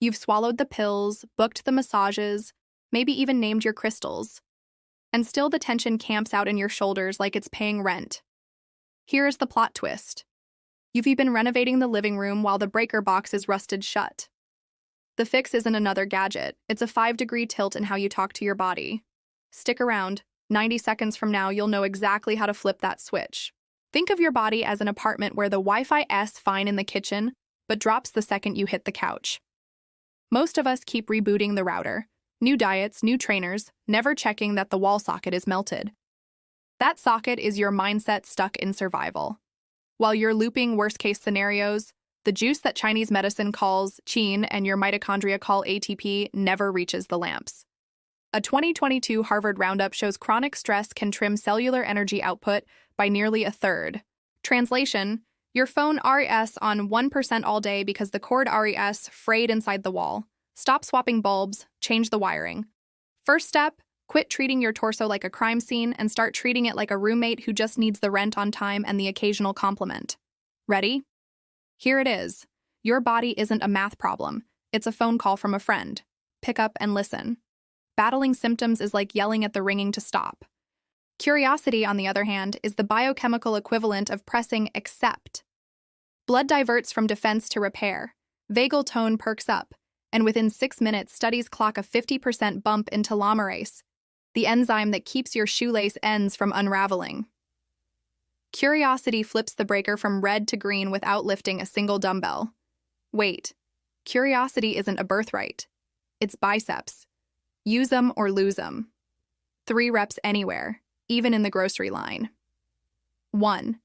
You've swallowed the pills, booked the massages, maybe even named your crystals. And still the tension camps out in your shoulders like it's paying rent. Here is the plot twist. You've been renovating the living room while the breaker box is rusted shut. The fix isn't another gadget, it's a 5-degree tilt in how you talk to your body. Stick around, 90 seconds from now you'll know exactly how to flip that switch. Think of your body as an apartment where the Wi-Fi's fine in the kitchen, but drops the second you hit the couch. Most of us keep rebooting the router. New diets, new trainers, never checking that the wall socket is melted. That socket is your mindset stuck in survival. While you're looping worst-case scenarios, the juice that Chinese medicine calls qin and your mitochondria call ATP never reaches the lamps. A 2022 Harvard Roundup shows chronic stress can trim cellular energy output by nearly a third. Translation: your phone RES on 1% all day because the cord RES frayed inside the wall. Stop swapping bulbs, change the wiring. First step, quit treating your torso like a crime scene and start treating it like a roommate who just needs the rent on time and the occasional compliment. Ready? Here it is. Your body isn't a math problem. It's a phone call from a friend. Pick up and listen. Battling symptoms is like yelling at the ringing to stop. Curiosity, on the other hand, is the biochemical equivalent of pressing accept. Blood diverts from defense to repair. Vagal tone perks up, and within 6 minutes, studies clock a 50% bump in telomerase, the enzyme that keeps your shoelace ends from unraveling. Curiosity flips the breaker from red to green without lifting a single dumbbell. Wait, curiosity isn't a birthright. It's biceps. Use them or lose them. 3 reps anywhere, even in the grocery line. 1.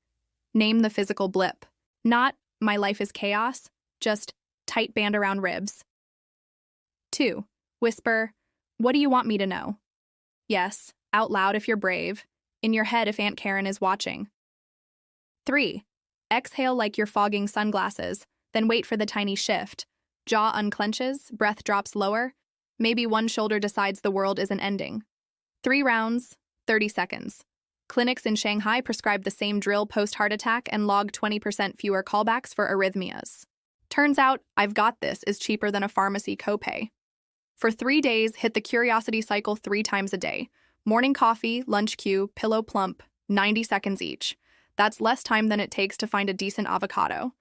Name the physical blip. Not, my life is chaos, just tight band around ribs. 2. Whisper, what do you want me to know? Yes, out loud if you're brave, in your head if Aunt Karen is watching. 3. Exhale like you're fogging sunglasses, then wait for the tiny shift. Jaw unclenches, breath drops lower. Maybe one shoulder decides the world isn't ending. 3 rounds, 30 seconds. Clinics in Shanghai prescribe the same drill post-heart attack and log 20% fewer callbacks for arrhythmias. Turns out, I've got this is cheaper than a pharmacy copay. For 3 days, hit the curiosity cycle 3 times a day. Morning coffee, lunch cue, pillow plump, 90 seconds each. That's less time than it takes to find a decent avocado.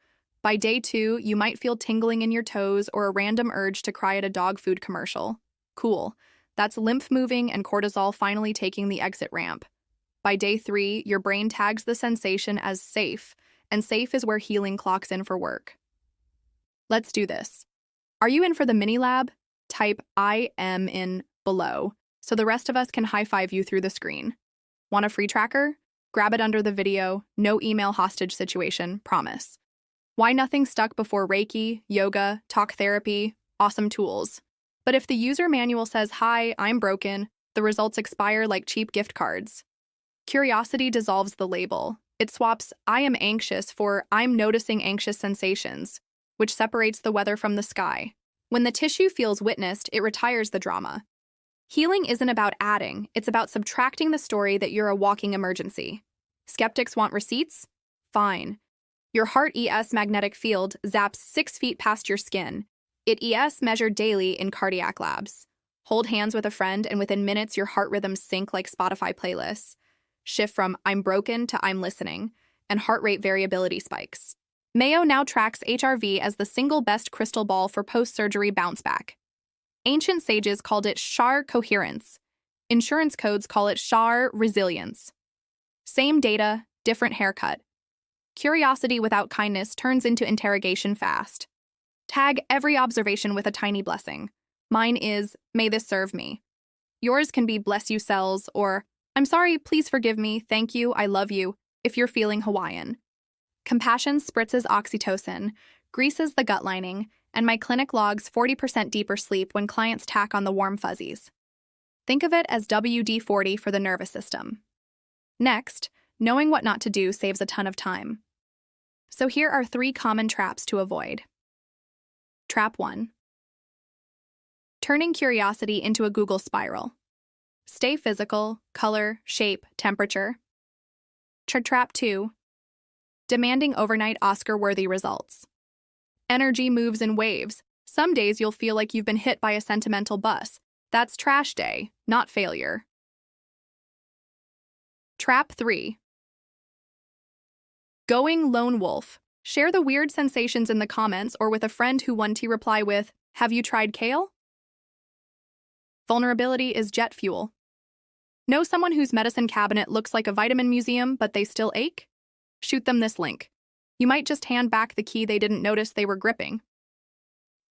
By day 2, you might feel tingling in your toes or a random urge to cry at a dog food commercial. Cool. That's lymph moving and cortisol finally taking the exit ramp. By day 3, your brain tags the sensation as safe, and safe is where healing clocks in for work. Let's do this. Are you in for the mini lab? Type I am in below, so the rest of us can high-five you through the screen. Want a free tracker? Grab it under the video, no email hostage situation, promise. Why nothing stuck before Reiki, yoga, talk therapy, awesome tools. But if the user manual says, hi, I'm broken, the results expire like cheap gift cards. Curiosity dissolves the label. It swaps I am anxious for I'm noticing anxious sensations, which separates the weather from the sky. When the tissue feels witnessed, it retires the drama. Healing isn't about adding, it's about subtracting the story that you're a walking emergency. Skeptics want receipts? Fine. Your heart ES magnetic field zaps 6 feet past your skin. It ES measured daily in cardiac labs. Hold hands with a friend and within minutes your heart rhythms sync like Spotify playlists. Shift from I'm broken to I'm listening, and heart rate variability spikes. Mayo now tracks HRV as the single best crystal ball for post-surgery bounce back. Ancient sages called it SHAR coherence. Insurance codes call it SHAR resilience. Same data, different haircut. Curiosity without kindness turns into interrogation fast. Tag every observation with a tiny blessing. Mine is, may this serve me. Yours can be bless you cells or, I'm sorry, please forgive me, thank you, I love you, if you're feeling Hawaiian. Compassion spritzes oxytocin, greases the gut lining, and my clinic logs 40% deeper sleep when clients tack on the warm fuzzies. Think of it as WD-40 for the nervous system. Next, knowing what not to do saves a ton of time. So here are 3 common traps to avoid. Trap 1. Turning curiosity into a Google spiral. Stay physical, color, shape, temperature. Trap 2. Demanding overnight Oscar-worthy results. Energy moves in waves. Some days you'll feel like you've been hit by a sentimental bus. That's trash day, not failure. Trap 3. Going lone wolf. Share the weird sensations in the comments or with a friend who won to reply with, "Have you tried kale?" Vulnerability is jet fuel. Know someone whose medicine cabinet looks like a vitamin museum, but they still ache? Shoot them this link. You might just hand back the key they didn't notice they were gripping.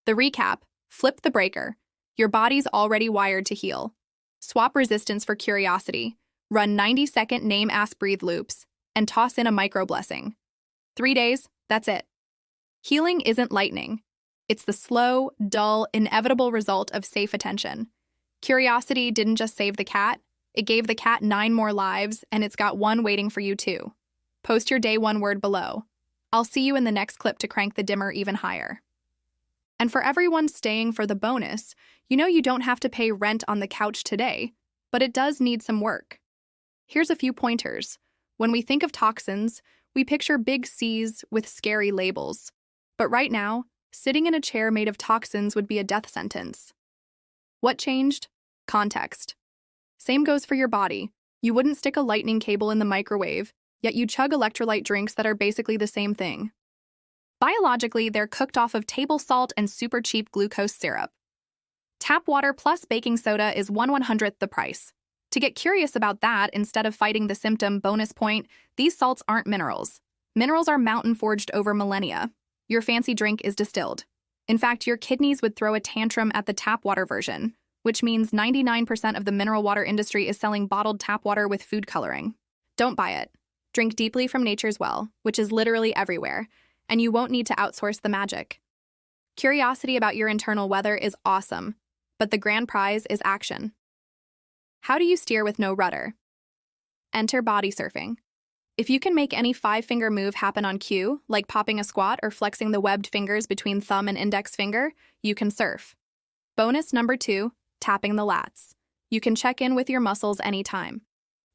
The recap: flip the breaker. Your body's already wired to heal. Swap resistance for curiosity. Run 90-second name, ask, breathe loops, and toss in a micro blessing. 3 days, that's it. Healing isn't lightning. It's the slow, dull, inevitable result of safe attention. Curiosity didn't just save the cat, it gave the cat 9 more lives, and it's got one waiting for you too. Post your day 1 word below. I'll see you in the next clip to crank the dimmer even higher. And for everyone staying for the bonus, you know you don't have to pay rent on the couch today, but it does need some work. Here's a few pointers. When we think of toxins, we picture big C's with scary labels. But right now, sitting in a chair made of toxins would be a death sentence. What changed? Context. Same goes for your body. You wouldn't stick a lightning cable in the microwave, yet you chug electrolyte drinks that are basically the same thing. Biologically, they're cooked off of table salt and super cheap glucose syrup. Tap water plus baking soda is 1/100th the price. To get curious about that, instead of fighting the symptom, bonus point, these salts aren't minerals. Minerals are mountain forged over millennia. Your fancy drink is distilled. In fact, your kidneys would throw a tantrum at the tap water version, which means 99% of the mineral water industry is selling bottled tap water with food coloring. Don't buy it. Drink deeply from nature's well, which is literally everywhere, and you won't need to outsource the magic. Curiosity about your internal weather is awesome, but the grand prize is action. How do you steer with no rudder? Enter body surfing. If you can make any 5-finger move happen on cue, like popping a squat or flexing the webbed fingers between thumb and index finger, you can surf. Bonus number 2, tapping the lats. You can check in with your muscles anytime.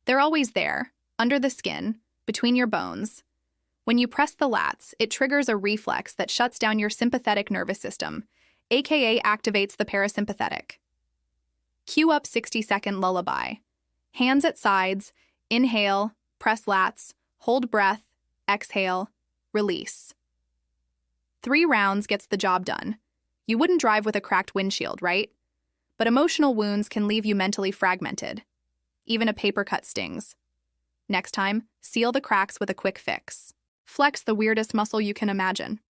They're always there, under the skin, between your bones. When you press the lats, it triggers a reflex that shuts down your sympathetic nervous system, aka activates the parasympathetic. Cue up 60-second lullaby. Hands at sides, inhale, press lats, hold breath, exhale, release. 3 rounds gets the job done. You wouldn't drive with a cracked windshield, right? But emotional wounds can leave you mentally fragmented. Even a paper cut stings. Next time, seal the cracks with a quick fix. Flex the weirdest muscle you can imagine.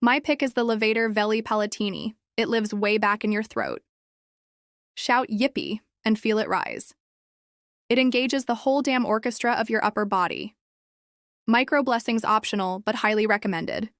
My pick is the levator veli palatini. It lives way back in your throat. Shout yippee and feel it rise. It engages the whole damn orchestra of your upper body. Micro blessings optional, but highly recommended.